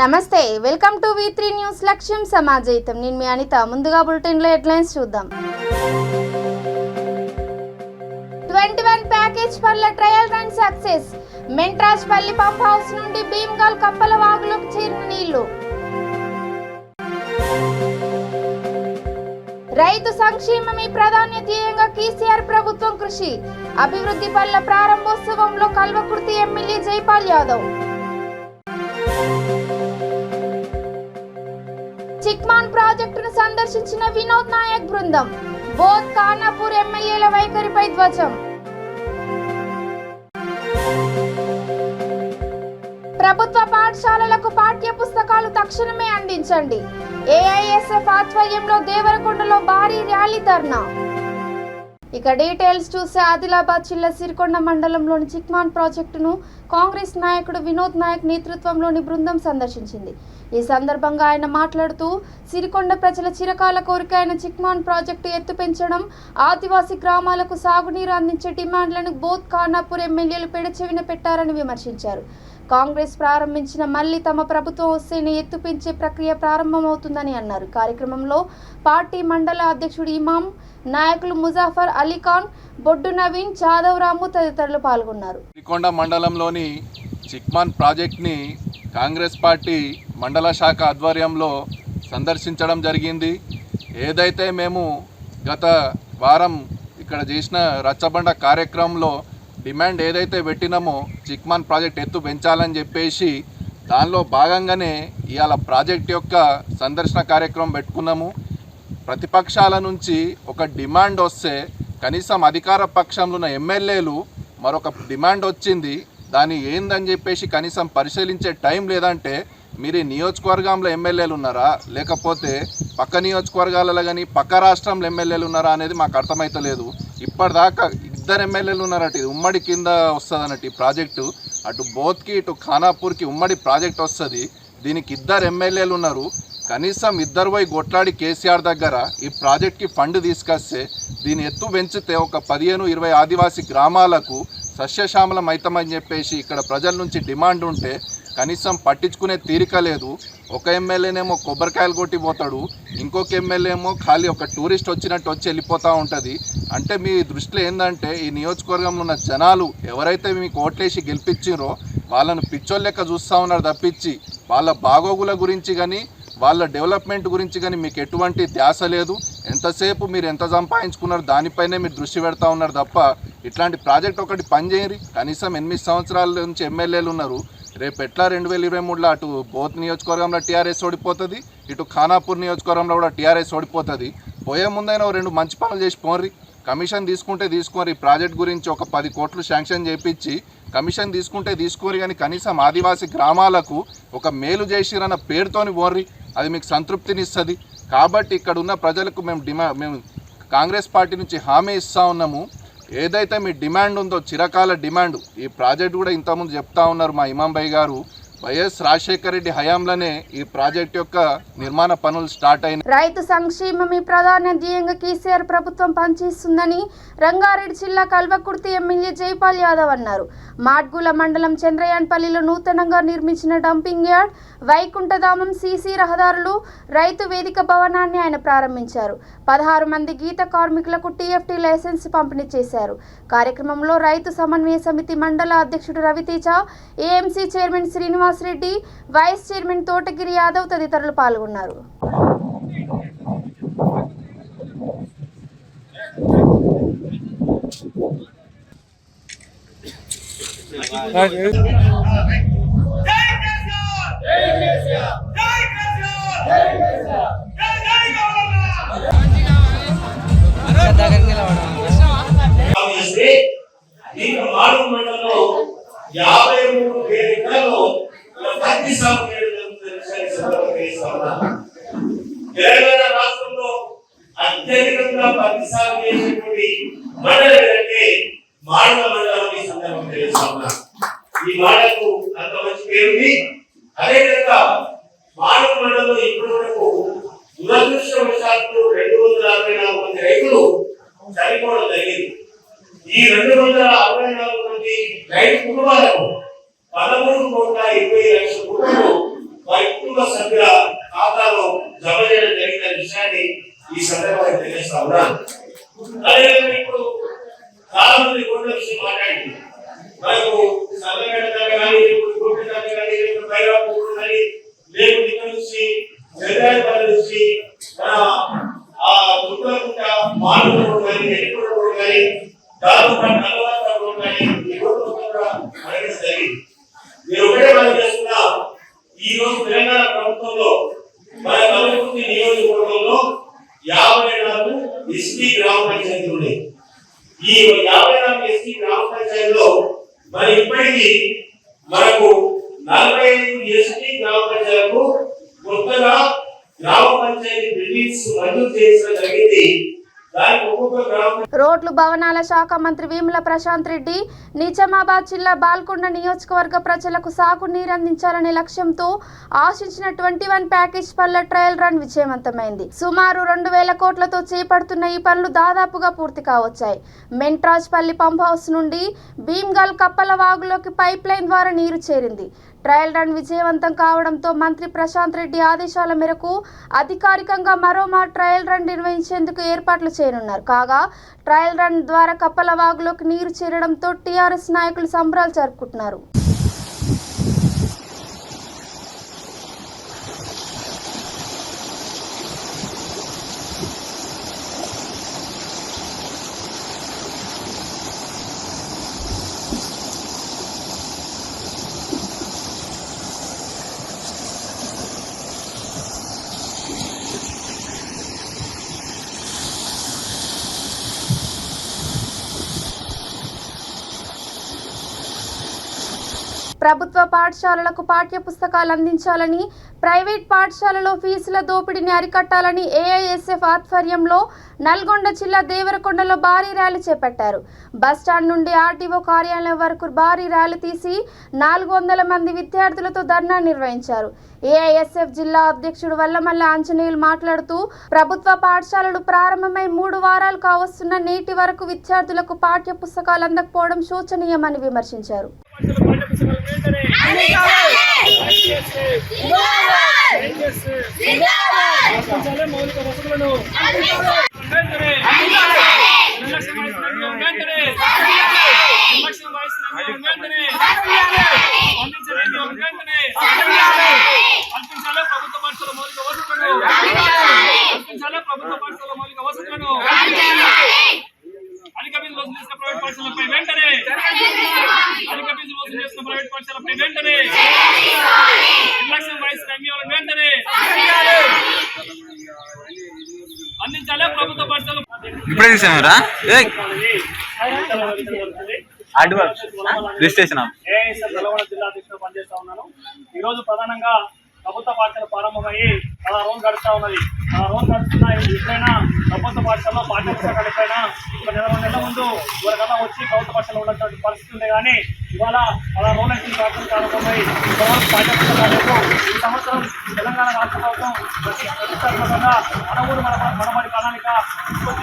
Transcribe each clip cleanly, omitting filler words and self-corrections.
నమస్తే, welcome to V3 news. లక్ష్యం సమాజయితం. నేను మీ అనిత. ముందుగా బులెటిన్లో హెడ్లైన్స్ చూద్దాం. 21 ప్యాకేజ్ పనుల trial run success. Mentrajpalli pump house నుండి భీమ్గల్ కప్పల వాగులోకి చేరిన నీళ్లు. రైతు సంక్షేమమే ప్రధాన ధ్యేయంగా కేసీఆర్ ప్రభుత్వం కృషి. అభివృద్ధి పనుల ప్రారంభోత్సవంలో కల్వకుర్తి ఎమ్మెల్యే జైపాల్ యాదవ్. చిక్మాన్ ప్రాజెక్టును సందర్శించిన వినోద్ నాయక్ బృందం. బోధ్ ఖానాపూర్ ఎమ్మెల్యేల వైఖరిపై ధ్వజం. ప్రభుత్వ పాఠశాలలకు పాఠ్య పుస్తకాలు తక్షణమే అందించండి. ఏఐఎస్ఎఫ్ ఆధ్వర్యంలో దేవరకొండలో భారీ ర్యాలీ ధర్నా. ఇక డీటెయిల్స్ చూస్తే ఆదిలాబాద్ జిల్లా సిరికొండ మండలంలోని చిక్మాన్ ప్రాజెక్టును కాంగ్రెస్ నాయకుడు వినోద్ నాయక్ నేతృత్వంలోని బృందం సందర్శించింది. ఈ సందర్భంగా ఆయన మాట్లాడుతూ సిరికొండ ప్రజల చిరకాల కోరిక అయిన చిక్మాన్ ప్రాజెక్టు ఎత్తు పెంచడం, ఆదివాసీ గ్రామాలకు సాగునీరు అందించే డిమాండ్లను బోధ్ ఖానాపూర్ ఎమ్మెల్యేలు పెడచెవిన పెట్టారని విమర్శించారు. కాంగ్రెస్ ప్రారంభించిన మళ్లీ తమ ప్రభుత్వం వస్తేనే ఎత్తు పెంచే ప్రక్రియ ప్రారంభమవుతుందని అన్నారు. కార్యక్రమంలో పార్టీ మండల అధ్యక్షుడు ఇమాం, నాయకులు ముజాఫర్ అలీఖాన్, బొడ్డు నవీన్, జాదవ్ రాము తదితరులు పాల్గొన్నారు. సిరికొండ మండలంలోని చిక్మాన్ ప్రాజెక్ట్ని కాంగ్రెస్ పార్టీ మండల శాఖ ఆధ్వర్యంలో సందర్శించడం జరిగింది. ఏదైతే మేము గత వారం ఇక్కడ చేసిన రచ్చబండ కార్యక్రమంలో డిమాండ్ ఏదైతే పెట్టినామో చిక్మాన్ ప్రాజెక్ట్ ఎత్తు పెంచాలని చెప్పేసి దానిలో భాగంగానే ఇవాళ ప్రాజెక్ట్ యొక్క సందర్శన కార్యక్రమం పెట్టుకున్నాము. ప్రతిపక్షాల నుంచి ఒక డిమాండ్ వస్తే కనీసం అధికార పక్షంలో ఉన్న ఎమ్మెల్యేలు మరొక డిమాండ్ వచ్చింది, దాన్ని ఏందని చెప్పేసి కనీసం పరిశీలించే టైం లేదంటే మీరు ఈ నియోజకవర్గంలో ఎమ్మెల్యేలు ఉన్నారా, లేకపోతే పక్క నియోజకవర్గాలలో కానీ పక్క రాష్ట్రంలో ఎమ్మెల్యేలు ఉన్నారా అనేది మాకు అర్థమవుతలేదు. ఇప్పటిదాకా 2 ఎమ్మెల్యేలు ఉన్నారట. ఇది ఉమ్మడి కింద వస్తుంది అన్నట్టు ఈ ప్రాజెక్టు. అటు బోత్కి ఇటు ఖానాపూర్కి ఉమ్మడి ప్రాజెక్ట్ వస్తుంది. దీనికి 2 ఎమ్మెల్యేలు ఉన్నారు. కనీసం 2 పోయి కొట్లాడి కేసీఆర్ దగ్గర ఈ ప్రాజెక్ట్కి ఫండ్ తీసుకొస్తే దీని ఎత్తు పెంచితే ఒక 15-20 ఆదివాసీ గ్రామాలకు సస్యశ్యామలం అవుతామని చెప్పేసి ఇక్కడ ప్రజల నుంచి డిమాండ్ ఉంటే కనీసం పట్టించుకునే తీరిక లేదు. ఒక ఎమ్మెల్యేనేమో కొబ్బరికాయలు కొట్టిపోతాడు, ఇంకొక ఎమ్మెల్యేమో ఖాళీ ఒక టూరిస్ట్ వచ్చినట్టు వచ్చి వెళ్ళిపోతూ ఉంటుంది. అంటే మీ దృష్టిలో ఏంటంటే ఈ నియోజకవర్గంలో ఉన్న జనాలు ఎవరైతే మీకు ఓట్లేసి గెలిపించారో వాళ్ళను పిచ్చోళ్ళ లెక్క చూస్తూ ఉన్నారు తప్పించి వాళ్ళ బాగోగుల గురించి కానీ వాళ్ళ డెవలప్మెంట్ గురించి కానీ మీకు ఎటువంటి ధ్యాస లేదు. ఎంతసేపు మీరు ఎంత సంపాదించుకున్నారు దానిపైనే మీరు దృష్టి పెడతా ఉన్నారు తప్ప ఇట్లాంటి ప్రాజెక్ట్ ఒకటి పనిచేయరు. కనీసం 8 సంవత్సరాల నుంచి ఎమ్మెల్యేలు ఉన్నారు. రేపు ఎట్లా 2023లో అటు బోత్ నియోజకవర్గంలో టీఆర్ఎస్ ఓడిపోతుంది, ఇటు ఖానాపూర్ నియోజకవర్గంలో కూడా టీఆర్ఎస్ ఓడిపోతుంది. పోయే ముందైనా 2 మంచి పనులు చేసి పోర్రి. కమిషన్ తీసుకుంటే తీసుకోరి. ప్రాజెక్ట్ గురించి ఒక 10 కోట్లు శాంక్షన్ చేయించి కమిషన్ తీసుకుంటే తీసుకోరి, కానీ కనీసం ఆదివాసీ గ్రామాలకు ఒక మేలు చేసిరన్న పేరుతోని పోర్రి. అది మీకు సంతృప్తినిస్తుంది. కాబట్టి ఇక్కడ ఉన్న ప్రజలకు మేము కాంగ్రెస్ పార్టీ నుంచి హామీ ఇస్తూ ఉన్నాము. ఏదైతే మీ డిమాండ్ ఉందో చిరకాల డిమాండ్, ఈ ప్రాజెక్ట్ కూడా ఇంతకుముందు చెప్తా ఉన్నారు మా ఇమాం భాయ్ గారు, వైఎస్ రాజశేఖర రెడ్డి హయాంలోనే ఈ ప్రాజెక్ట్ యొక్క నిర్మాణ పనులు స్టార్ట్ అయినాయి. రైతు సంక్షేమమే ప్రధాన ధ్యేయంగా కేసీఆర్ ప్రభుత్వం పనిచేస్తుందని రంగారెడ్డి జిల్లా కల్వకుర్తి ఎమ్మెల్యే జైపాల్ యాదవ్ అన్నారు. మాడ్గుల మండలం చంద్రయాన్పల్లిలో నూతనంగా నిర్మించిన డంపింగ్ యార్డ్, వైకుంఠధామం సీసీ రహదారులు, రైతు వేదిక భవనాన్ని ఆయన ప్రారంభించారు. 16 మంది గీత కార్మికులకు టీఎఫ్టీ లైసెన్స్ పంపిణీ చేశారు. కార్యక్రమంలో రైతు సమన్వయ సమితి మండల అధ్యక్షుడు Raviteja, AMC chairman Srinivas Reddy, vice chairman Thotagiri Yadav తదితరులు పాల్గొన్నారు. తెలంగాణ రాష్ట్రంలో అత్యధికంగా పత్తి సాగు చేసేటువంటి మండలం అంటే మాడవ మండలం. ఈ సందర్భం తెలుసుకున్నా ఈ మాడకు అంత మంచి పేరుంది. అదేవిధంగా మాడవ మండలంలో ఇప్పటి వరకు దురదృష్టవశాత్తు 264 మంది రైతులు చనిపోవడం జరిగింది. ఈ 264 మంది రైతు కుటుంబాలకు 13,20,00,000 రూపాయలు వారి జగదాయపల్లి నుంచి చుట్టకుంట మానవ రోడ్ కానీ ఎన్నికల రోడ్ కానీ దాదాపు నల్లవాళ్ళ రోడ్ కానీ ఈ రోడ్డు కూడా మనకి జరిగింది. మీరు ఒకటే మనం చేస్తున్నా ఈ రోజు తెలంగాణ ప్రభుత్వంలో మన కల్వకుర్తి నియోజకవర్గంలో 54 ఎస్టీ గ్రామ పంచాయతీలు ఉన్నాయి. ఈ 54 ఎస్టీ గ్రామ పంచాయతీలో మరి ఇప్పటికీ మనకు 45 ఎస్టీ గ్రామ పంచాయతీలకు కొత్తగా గ్రామ పంచాయతీ బిల్డింగ్స్ మంజూరు చేసిన జరిగింది. రోడ్లు భవనాల శాఖ మంత్రి వేముల ప్రశాంత్ రెడ్డి నిజామాబాద్ జిల్లా బాల్కొండ నియోజకవర్గ ప్రజలకు సాగునీరు అందించాలనే లక్ష్యంతో ఆశించిన 21 ప్యాకేజ్ పనుల ట్రయల్ రన్ విజయవంతమైంది. సుమారు 2000 కోట్లతో చేపడుతున్న ఈ పనులు దాదాపుగా పూర్తి కావచ్చాయి. మెంట్రాజ్పల్లి పంప్ హౌస్ నుండి భీమ్గల్ కప్పల వాగులోకి పైప్ లైన్ ద్వారా నీరు చేరింది. ట్రయల్ రన్ విజయవంతం కావడంతో మంత్రి ప్రశాంత్ రెడ్డి ఆదేశాల మేరకు అధికారికంగా మరోమారు ట్రయల్ రన్ నిర్వహించేందుకు ఏర్పాట్లు చేయనున్నారు. కాగా ట్రయల్ రన్ ద్వారా కప్పల వాగులోకి నీరు చేరడంతో టీఆర్ఎస్ నాయకులు సంబరాలు జరుపుకుంటున్నారు. ప్రభుత్వ పాఠశాలలకు పాఠ్య పుస్తకాలు అందించాలని, ప్రైవేట్ పాఠశాలలో ఫీజుల దోపిడీని అరికట్టాలని ఏఐఎస్ఎఫ్ ఆధ్వర్యంలో నల్గొండ జిల్లా దేవరకొండలో భారీ ర్యాలీ చేపట్టారు. బస్టాండ్ నుండి ఆర్టీఓ కార్యాలయం వరకు భారీ ర్యాలీ తీసి 400 మంది విద్యార్థులతో ధర్నా నిర్వహించారు. ఏఐఎస్ఎఫ్ జిల్లా అధ్యక్షుడు వల్లమల్ల ఆంజనేయులు మాట్లాడుతూ ప్రభుత్వ పాఠశాలలు ప్రారంభమై 3 వారాలు కావస్తున్న నేటి వరకు విద్యార్థులకు పాఠ్య పుస్తకాలు అందకపోవడం శోచనీయమని విమర్శించారు. ఇప్పుడే చూసారా రిజిస్ట్రేషన్ జిల్లా అధ్యక్షుడు పనిచేస్తా ఉన్నాను. ఈ రోజు ప్రధానంగా ప్రభుత్వ పాఠశాల ప్రారంభమయ్యి 10 రోజులు గడుస్తా ఉన్నది. 10 రోజులు గడుస్తున్నాయి. ఎప్పుడైనా ప్రభుత్వ పాఠశాలలో పాఠ్య పుస్తకాలు ఎప్పుడైనా 2 నెలల ముందు ఎవరికన్నా వచ్చి ప్రభుత్వ పాఠశాల ఉన్నటువంటి పరిస్థితి ఉంది. కానీ ఇవాళ 10 రోజుల నుంచి పాఠశాల ప్రారంభమై పాఠ్య పుస్తకాలు ఈ సంవత్సరం తెలంగాణ రాష్ట్ర ప్రభుత్వం ప్రతిష్టాత్మకంగా మనమూరు మనమడి ప్రణాళిక.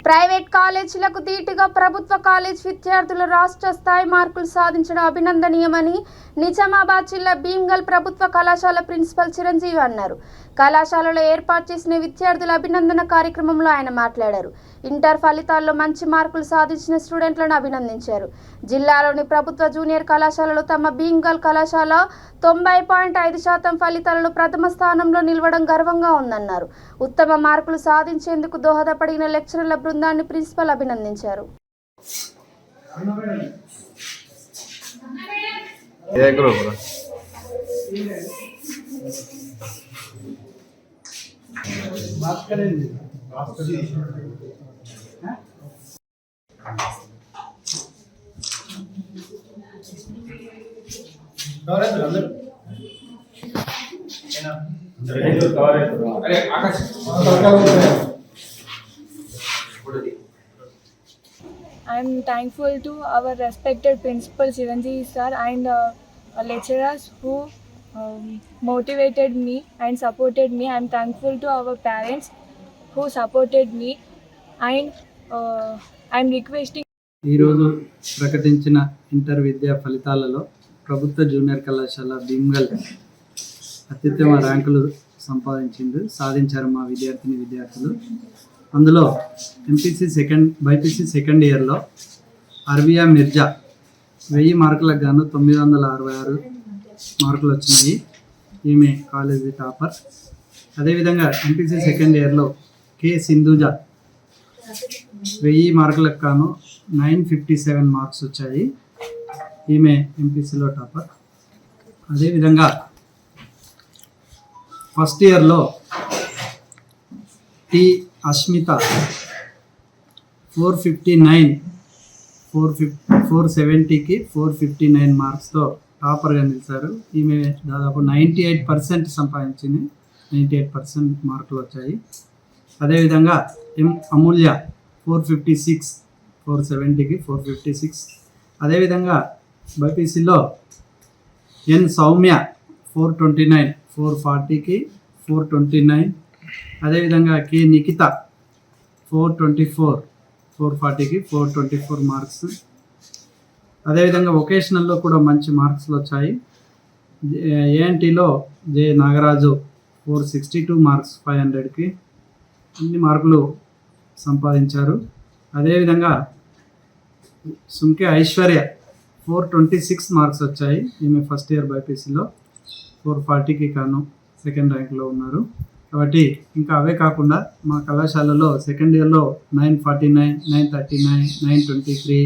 ప్రైవేట్ కాలేజీలకు ధీటుగా ప్రభుత్వ కాలేజ్ విద్యార్థులు రాష్ట్ర స్థాయి మార్కులు సాధించడం అభినందనీయమని నిజామాబాద్ జిల్లా భీమ్గల్ ప్రభుత్వ కళాశాల ప్రిన్సిపల్ చిరంజీవి అన్నారు. కళాశాలలో ఏర్పాటు చేసిన విద్యార్థుల అభినందన కార్యక్రమంలో ఆయన మాట్లాడారు. ఇంటర్ ఫలితాల్లో మంచి మార్కులు సాధించిన స్టూడెంట్లను అభినందించారు. జిల్లాలోని ప్రభుత్వ జూనియర్ కళాశాలలో తమ భీమ్గల్ కళాశాల 90.5% ఫలితాలలో ప్రథమ స్థానంలో నిలవడం గర్వంగా ఉందన్నారు. ఉత్తమ మార్కులు సాధించేందుకు దోహదపడిన లెక్చరర్ల బృందాన్ని ప్రిన్సిపల్ అభినందించారు. I'm thankful to our respected principal Chiranjeevi sir and lecturers who motivated me and supported me. I'm thankful to our parents who supported me and I'm requesting. ఈరోజు ప్రకటించిన ఇంటర్ విద్యా ఫలితాలలో ప్రభుత్వ జూనియర్ కళాశాల భీమ్గల్ అత్యుత్తమ ర్యాంకులు సాధించారు మా విద్యార్థులు. అందులో బైపీసీ సెకండ్ ఇయర్లో అర్బియా మిర్జా 1000 మార్కులకు గాను 966 మార్కులు వచ్చినాయి. ఈమె కాలేజీ టాపర్. అదేవిధంగా ఎంపీసీ సెకండ్ ఇయర్లో కె సింధుజ 1000 మార్కులకు గాను 957 మార్క్స్ వచ్చాయి. ఈమె ఎంపీసీలో టాపర్. అదేవిధంగా ఫస్ట్ ఇయర్లో టి అస్మిత 470కి 459 మార్క్స్తో టాపర్గా నిలిచారు. ఈమె దాదాపు 98% సంపాదించింది. 98% మార్కులు వచ్చాయి. అదేవిధంగా ఎం అమూల్య 470కి 456. అదేవిధంగా బైపీసీలో ఎన్ సౌమ్య 440కి 429. అదేవిధంగా కే నిఖిత 440కి 424 మార్క్స్. అదేవిధంగా వొకేషనల్లో కూడా మంచి మార్క్స్లు వచ్చాయి. ఏఎన్టీలో జె నాగరాజు 462 మార్క్స్ 500కి అన్ని మార్కులు సంపాదించారు. అదేవిధంగా సుంకే ఐశ్వర్య 426 మార్క్స్ వచ్చాయి. ఈమె ఫస్ట్ ఇయర్ బైపీసీలో 440కి కాను సెకండ్ ర్యాంక్లో ఉన్నారు. కాబట్టి ఇంకా అవే కాకుండా మా కళాశాలలో సెకండ్ ఇయర్లో 949, 939, 923,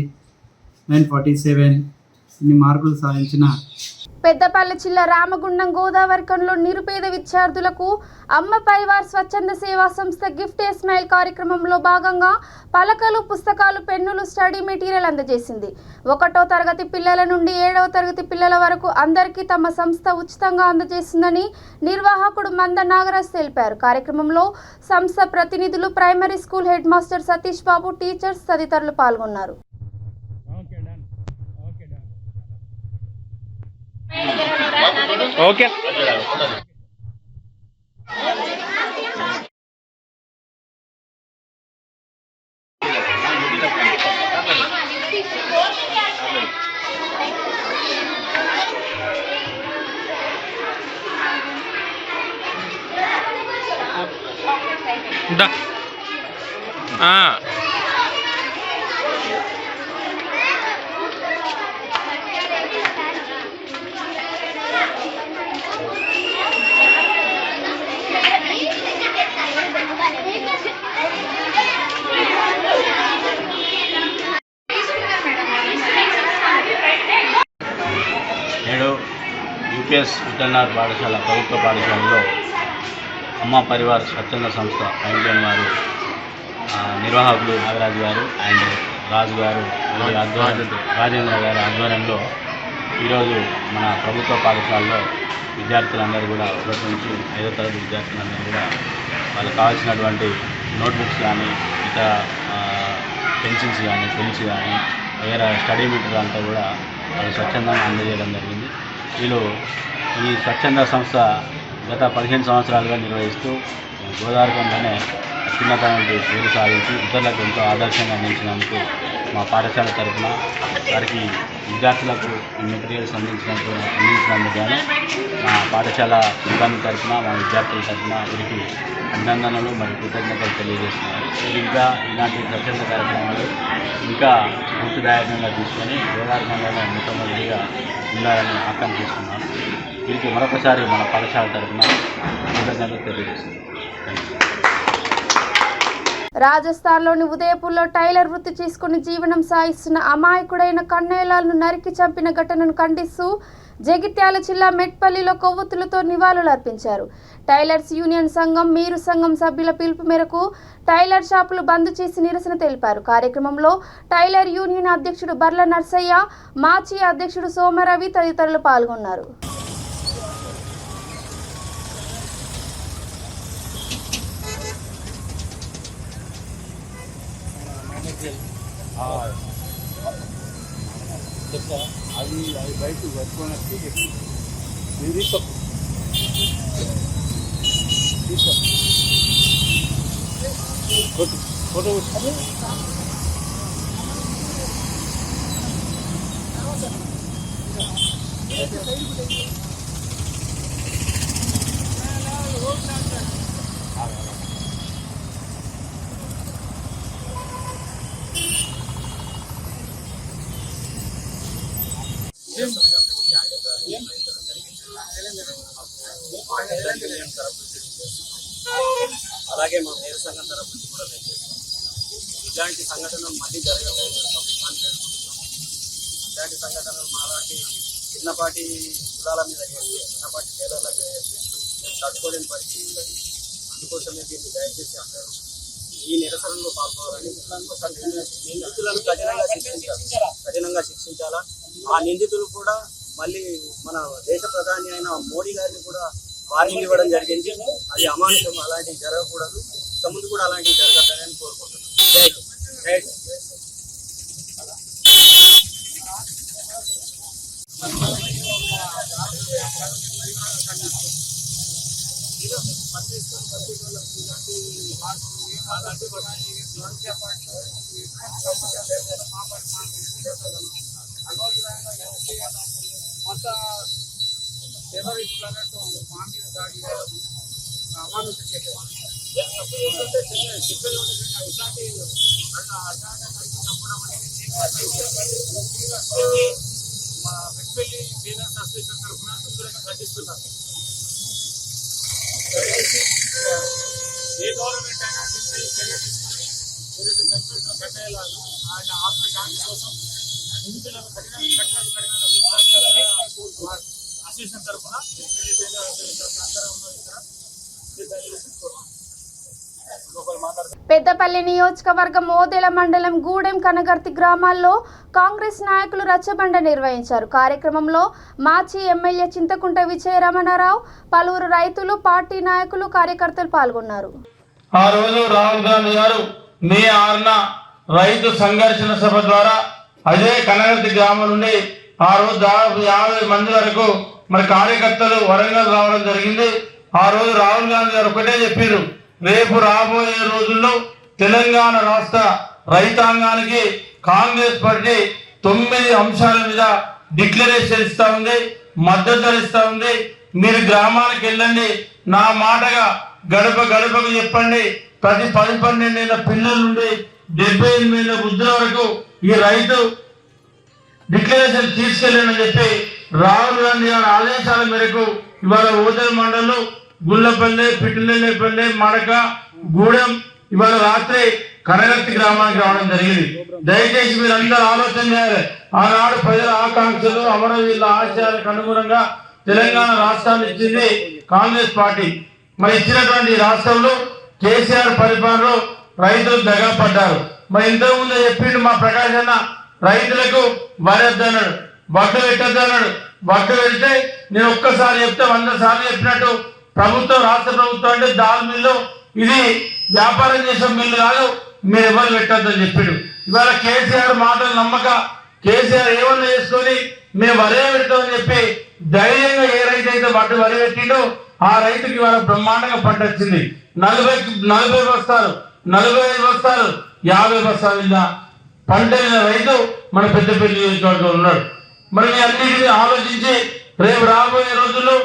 947 ఇన్ని మార్కులు సాధించిన పెద్దపల్లి జిల్లా రామగుండం గోదావరికంలో నిరుపేద విద్యార్థులకు అమ్మ పరివార్ స్వచ్ఛంద సేవా సంస్థ గిఫ్ట్ ఏ స్మైల్ కార్యక్రమంలో భాగంగా పలకలు, పుస్తకాలు, పెన్నులు, స్టడీ మెటీరియల్ అందజేసింది. 1వ తరగతి పిల్లల నుండి 7వ తరగతి పిల్లల వరకు అందరికీ తమ సంస్థ ఉచితంగా అందజేస్తుందని నిర్వాహకుడు మంద నాగరాజ్ తెలిపారు. కార్యక్రమంలో సంస్థ ప్రతినిధులు, primary school head master Satish Babu, teachers తదితరులు పాల్గొన్నారు. ఓకే నేడు యూపీఎస్ వెటర్నరీ పాఠశాల ప్రభుత్వ పాఠశాలలో అమ్మ పరివార్ స్వచ్ఛంద సంస్థ ఫౌండేషన్ వారు నిర్వాహకులు నాగరాజు గారు అండ్ రాజు గారు రాజేంద్ర గారి ఆధ్వర్యంలో ఈరోజు మన ప్రభుత్వ పాఠశాలలో విద్యార్థులందరూ కూడా 1 నుంచి 5వ తరగతి విద్యార్థులందరూ కూడా వాళ్ళకి కావాల్సినటువంటి నోట్బుక్స్ కానీ ఇతర పెన్సిల్స్ కానీ పెన్స్ కానీ వేరే స్టడీ మెటీరియల్ అంతా కూడా వాళ్ళు స్వచ్ఛందంగా అందజేయడం జరిగింది. వీళ్ళు ఈ స్వచ్ఛంద సంస్థ గత 15 సంవత్సరాలుగా నిర్వహిస్తూ గోదావరికంలోనే అత్యున్నతమైన పేరు సాధించి ఇతరులకు ఎంతో ఆదర్శంగా అందించినందుకు మా పాఠశాల తరఫున వారికి విద్యార్థులకు మెటీరియల్స్ అందించినందుకు గాను మా పాఠశాల సిబ్బంది తరఫున మా విద్యార్థుల తరఫున వీరికి అభినందనలు మరియు కృతజ్ఞతలు తెలియజేస్తున్నారు. ఇంకా ఇలాంటి స్వచ్ఛంద కార్యక్రమాలు ఇంకా స్ఫూర్తిదాయకంగా తీసుకొని గోదావరికంలోనే మొట్టమొదటిగా ఉండాలని ఆకాంక్షిస్తున్నాను. వీరికి మరొకసారి మన పాఠశాల తరఫున కృతజ్ఞతలు తెలియజేస్తున్నాను. రాజస్థాన్లోని ఉదయపూర్లో టైలర్ వృత్తి చేసుకుని జీవనం సాగిస్తున్న అమాయకుడైన కన్నయ్యలాల్ను నరికి చంపిన ఘటనను ఖండిస్తూ జగిత్యాల జిల్లా మెట్పల్లిలో కొవ్వొత్తులతో నివాళులర్పించారు. టైలర్స్ యూనియన్ సంఘం, మీరు సంఘం సభ్యుల పిలుపు మేరకు టైలర్ షాపులు బంద్ చేసి నిరసన తెలిపారు. కార్యక్రమంలో టైలర్ యూనియన్ అధ్యక్షుడు బర్ల నర్సయ్య, మాజీ అధ్యక్షుడు సోమరవి తదితరులు పాల్గొన్నారు. అది బయట ఫోటో అలాగే మా మేర సంఘం తరఫు నుంచి కూడా మేము చేస్తాం. ఇలాంటి సంఘటనలు మళ్ళీ జరగాలని ప్రభుత్వాన్ని పేర్కొంటున్నాం. ఇలాంటి సంఘటనలు మాలాంటి చిన్నపాటి కులాల మీద చేసి చిన్నపాటి పేదల మీద చేసి మేము తట్టుకోలేని పరిస్థితి ఉన్నది. అందుకోసమే దీన్ని దయచేసి అందరూ ఈ నిరసనలో పాల్గొనాలని, నిందితులను కఠినంగా శిక్షించాలా. ఆ నిందితులు కూడా మళ్ళీ మన దేశ ప్రధాని అయిన మోడీ గారిని కూడా వార్నింగ్ ఇవ్వడం జరిగింది. అది అమానుషం, అలాంటివి జరగకూడదు. ఇక ముందు కూడా అలాంటివి జరగద్దని కోరుకుంటున్నాను. జై హింద్. జై హింద్. ఏ గవర్నమెంట్ అయినా చర్య తీసుకుని కట్టేయాలి. ఆయన ఆత్మశాంతి కోసం నిందితులను అసోసియేషన్ తరఫున పెద్దపల్లి నియోజకవర్గం ఓదెల మండలం గూడెం కనగర్తి గ్రామాల్లో కాంగ్రెస్ నాయకులు రచ్చబండ నిర్వహించారు. కార్యక్రమంలో మాజీ ఎమ్మెల్యే చింతకుంట విజయ రమణారావు, పలువురు రైతులు, పార్టీ నాయకులు, కార్యకర్తలు పాల్గొన్నారు. ఆ రోజు రాహుల్ గాంధీ గారు మే 6న రైతు సంఘర్షణ సభ ద్వారా అదే కనగర్తి గ్రామం నుండి ఆ రోజు దాదాపు 50 మంది వరకు మరి కార్యకర్తలు వరంగల్ రావడం జరిగింది. ఆ రోజు రాహుల్ గాంధీ గారు ఒకటే చెప్పారు, రేపు రాబోయే రోజుల్లో తెలంగాణ రాష్ట్ర రైతాంగానికి కాంగ్రెస్ పార్టీ 9 అంశాల మీద డిక్లరేషన్ ఇస్తా ఉంది, మద్దతు ఇస్తా ఉంది. మీరు గ్రామానికి వెళ్ళండి, నా మాటగా గడప గడపకు చెప్పండి. ప్రతి 10-12 ఏళ్ల పిల్లల నుండి 78 ఏళ్ల వృద్ధుల వరకు ఈ రైతు డిక్లరేషన్ తీసుకెళ్ళని చెప్పి రాహుల్ గాంధీ గారి ఆదేశాల మేరకు ఇవాళ ఓదెల మండలం గుళ్ళపల్లి, పిట్టిలేపల్లి, మడక, గూడెం ఇవాళ రాత్రి కనగర్తి గ్రామానికి రావడం జరిగింది. దయచేసి మీరందరూ ఆలోచన చేయాలి. ఆనాడు ప్రజల ఆకాంక్షలు, అమరవీరుల ఆశయాలకు అనుగుణంగా తెలంగాణ రాష్ట్రాన్ని ఇచ్చింది కాంగ్రెస్ పార్టీ. మరి ఇచ్చినటువంటి రాష్ట్రంలో కేసీఆర్ పరిపాలనలో రైతులు దగా పడ్డారు. మరి ఇంతకుముందు చెప్పిండు మా ప్రకాశ్ అన్న, రైతులకు వరద్దన్నాడు, వడ్డు పెట్టద్దన్నాడు. వడ్డు పెడితే నేను ఒక్కసారి చెప్తే 100 సార్లు చెప్పినట్టు ప్రభుత్వం, రాష్ట్ర ప్రభుత్వం అంటే దాల్ మిల్లు, ఇది వ్యాపారం చేసే మిల్లు కాదు, మీరు ఎవరు పెట్టద్దని చెప్పాడు. ఇవాళ కేసీఆర్ మాటలు నమ్మక కేసీఆర్ ఏమన్నా చేసుకొని మేము వరే పెడతామని చెప్పి ధైర్యంగా ఏ రైతు అయితే వడ్డు వరి పెట్టిండో ఆ రైతుకి ఇవాళ బ్రహ్మాండంగా పంట వచ్చింది. 40 బస్తాలు, 45 బస్తాలు, 50 బస్తాలు పంట రైతు మన పెద్దపల్లి నియోజకవర్గంలో ఉన్నాడు. మరి అన్నిటిని ఆలోచించి రేపు రాబోయే రోజుల్లో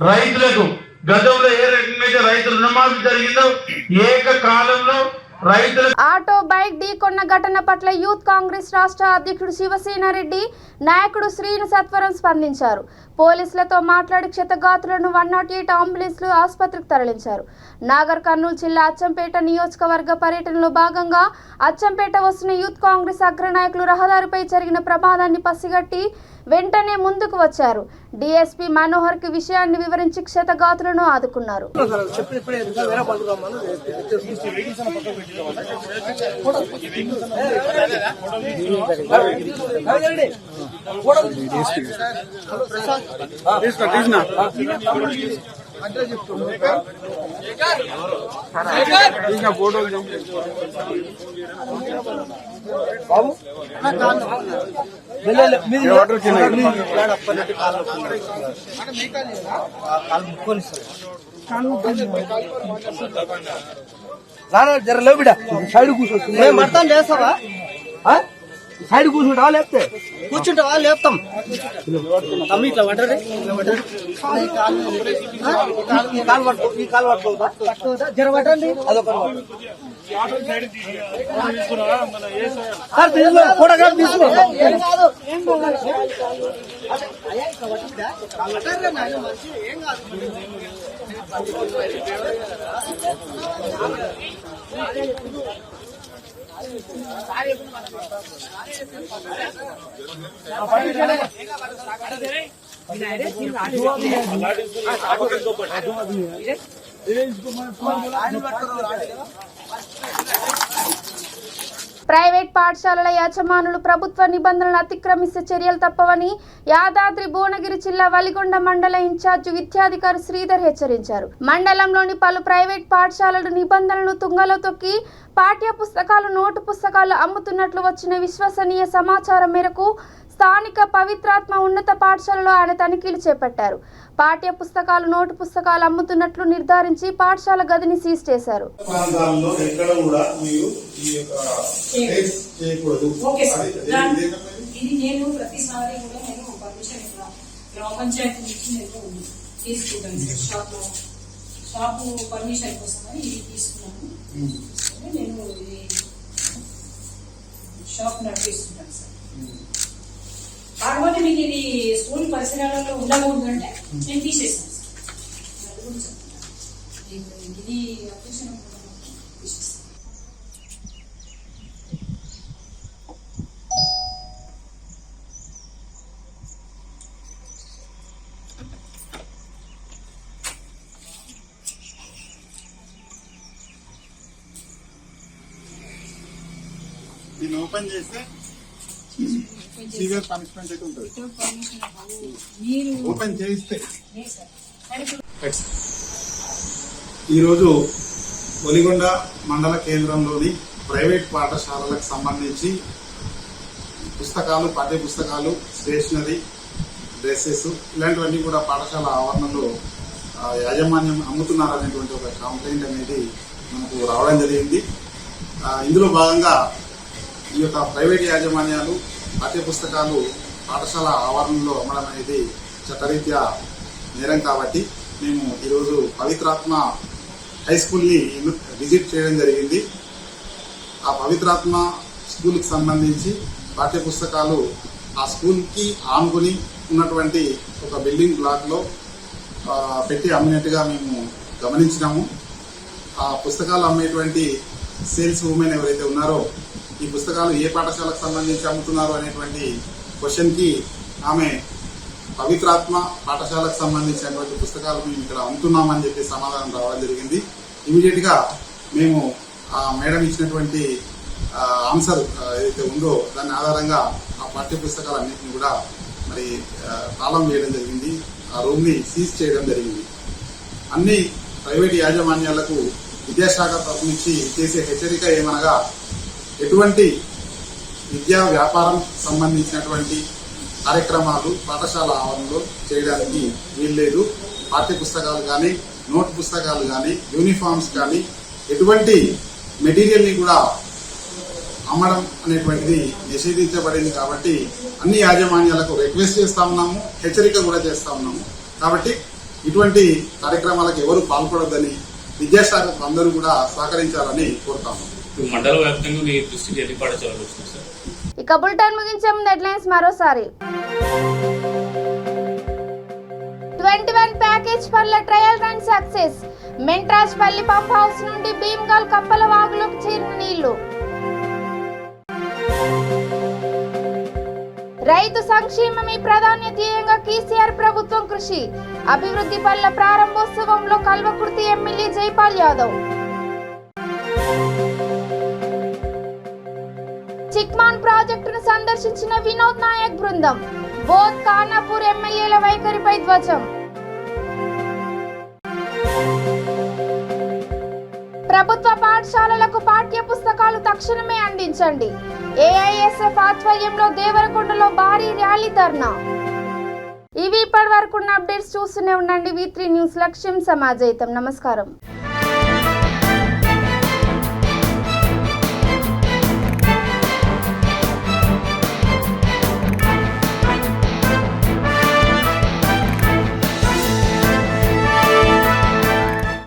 రైతులకు గతంలో ఏ రకంగా రైతు రుణమాఫీ జరిగిందో ఏకకాలంలో రైతులు ఆటో బైక్ ఢీకొన్న ఘటన పట్ల యూత్ కాంగ్రెస్ రాష్ట్ర అధ్యక్షుడు శివసేనారెడ్డి నాయకుడు శ్రీను సత్వరం స్పందించారు. పోలీసులతో మాట్లాడి క్షతగాతులను 108 అంబులెన్స్లు ఆసుపత్రికి తరలించారు. నాగర్ కర్నూలు జిల్లా అచ్చంపేట నియోజకవర్గ పర్యటనలో భాగంగా అచ్చంపేట వస్తున్న యూత్ కాంగ్రెస్ అగ్రనాయకులు రహదారిపై జరిగిన ప్రమాదాన్ని పసిగట్టి వెంటనే ముందుకు వచ్చారు. డీఎస్పీ మనోహర్ కి విషయాన్ని వివరించి క్షతగాతులను ఆదుకున్నారు. జరలో బిడ్డ సైడ్ కూర్చోవచ్చు, మొత్తం చేస్తావా? సైడ్ కూర్చుంటావా లేకపోతే కూర్చుంటావా? లేపుతాం. ఇట్లా పడ్డది, ఈ కాలు పట్టుకోవద్దా? జర పట్టండి. అదొక ఫోటోగ్రాఫ్ తీసుకో. ఏం కాదు. ప్రైవేట్ పాఠశాలల యాజమానులు ప్రభుత్వ నిబంధనలు అతిక్రమిస్తే చర్యలు తప్పవని యాదాద్రి భువనగిరి జిల్లా వలిగొండ మండల ఇన్ఛార్జి విద్యాధికారి శ్రీధర్ హెచ్చరించారు. మండలంలోని పలు ప్రైవేట్ పాఠశాలల నిబంధనలను తుంగలో తొక్కి పాఠ్య పుస్తకాలు, నోటు పుస్తకాలు అమ్ముతున్నట్లు వచ్చిన విశ్వసనీయ సమాచారం మేరకు స్థానిక పవిత్రాత్మ ఉన్నత పాఠశాలలో ఆయన తనిఖీలు చేపట్టారు. పాఠ్య పుస్తకాలు, నోటు పుస్తకాలు అమ్ముతున్నట్లు నిర్ధారించి పాఠశాల గదిని సీజ్ చేశారు. కాకపోతే మీకు ఇది స్కూల్ పరిసరాలలో ఉండకూడదు అంటే నేను తీసేసాను ఇది అప్లికేషన్ తీసేస్తాను. దీన్ని ఓపెన్ చేస్తే సివియర్ పనిష్మెంట్ అయితే ఉంటుంది. ఓపెన్ చేయిస్తే ఈరోజు ఒలిగొండ మండల కేంద్రంలోని ప్రైవేట్ పాఠశాలలకు సంబంధించి పుస్తకాలు, పాఠ్య పుస్తకాలు, స్టేషనరీ, డ్రెస్సెస్ ఇలాంటివన్నీ కూడా పాఠశాల ఆవరణలో యాజమాన్యం అమ్ముతున్నారనేటువంటి ఒక కంప్లైంట్ అనేది మనకు రావడం జరిగింది. ఇందులో భాగంగా ఈ యొక్క ప్రైవేట్ యాజమాన్యాలు పాఠ్య పుస్తకాలు పాఠశాల ఆవరణలో అమ్మడం అనేది చట్టరీత్యా నేరం కాబట్టి మేము ఈరోజు పవిత్రాత్మ హై స్కూల్ని విజిట్ చేయడం జరిగింది. ఆ పవిత్రాత్మ స్కూల్కి సంబంధించి పాఠ్య పుస్తకాలు ఆ స్కూల్కి ఆనుకొని ఉన్నటువంటి ఒక బిల్డింగ్ బ్లాక్లో పెట్టి అమ్మినట్టుగా మేము గమనించినాము. ఆ పుస్తకాలు అమ్మేటువంటి సేల్స్ ఉమెన్ ఎవరైతే ఉన్నారో ఈ పుస్తకాలు ఏ పాఠశాలకు సంబంధించి అమ్ముతున్నారు అనేటువంటి క్వశ్చన్కి ఆమె పవిత్రాత్మ పాఠశాలకు సంబంధించినటువంటి పుస్తకాలు మేము ఇక్కడ అమ్ముతున్నామని చెప్పి సమాధానం రావడం జరిగింది. ఇమీడియట్గా మేము ఆ మేడం ఇచ్చినటువంటి ఆన్సర్ ఏదైతే ఉందో దాని ఆధారంగా ఆ పాఠ్య పుస్తకాలన్నింటినీ కూడా మరి తాళం వేయడం జరిగింది. ఆ రూమ్ని సీజ్ చేయడం జరిగింది. అన్ని ప్రైవేట్ యాజమాన్యాలకు విద్యాశాఖ తరఫు నుంచి చేసే హెచ్చరిక ఏమనగా ఎటువంటి విద్యా వ్యాపారం సంబంధించినటువంటి కార్యక్రమాలు పాఠశాల ఆవరణలో చేయడానికి వీల్లేదు. పాఠ్య పుస్తకాలు కానీ, నోట్ పుస్తకాలు కానీ, యూనిఫామ్స్ కానీ ఎటువంటి మెటీరియల్ని కూడా అమ్మడం అనేటువంటిది నిషేధించబడింది. కాబట్టి అన్ని యాజమాన్యాలకు రిక్వెస్ట్ చేస్తా ఉన్నాము, హెచ్చరిక కూడా చేస్తా ఉన్నాము. కాబట్టి ఇటువంటి కార్యక్రమాలకు ఎవరు పాల్పడొద్దని విద్యాశాఖకు అందరూ కూడా సహకరించాలని కోరుతాము. మండల వ్యాప్తంగా మీ దృష్టికి ఎన్ని పాఠశాలలు వచ్చినాయి సార్? ఇక బులెటిన్ ముగించే ముందు హెడ్లైన్స్ మరోసారి. 21 ప్యాకేజ్ పనుల trial run success. Mentrajpalli pump house నుండి భీమ్గల్ కప్పల వాగులోకి చేరిన నీళ్లు. రైతు సంక్షేమమే ప్రధాన ధ్యేయంగా కేసీఆర్ ప్రభుత్వం కృషి. అభివృద్ధి పనుల ప్రారంభోత్సవంలో కల్వకుర్తి ఎమ్మెల్యే జైపాల్ యాదవ్. చిక్మాన్ ప్రాజెక్టును సందర్శించిన వినోద్ నాయక్ బృందం. బోధ్, ఖానాపూర్ ఎమ్మెల్యేల వైఖరిపై ధ్వజం. ప్రభుత్వ పాఠశాలలకు పాఠ్య పుస్తకాలు తక్షణమే అందించండి. ఏఐఎస్ఎఫ్ ఆధ్వర్యంలో దేవరకొండలో భారీ ర్యాలీ ధర్నా. ఇవి ఇప్పటి వరకు ఉన్న అప్డేట్స్ చూస్తూనే ఉండండి. V3 న్యూస్, లక్ష్యం సమాజయితం. నమస్కారం.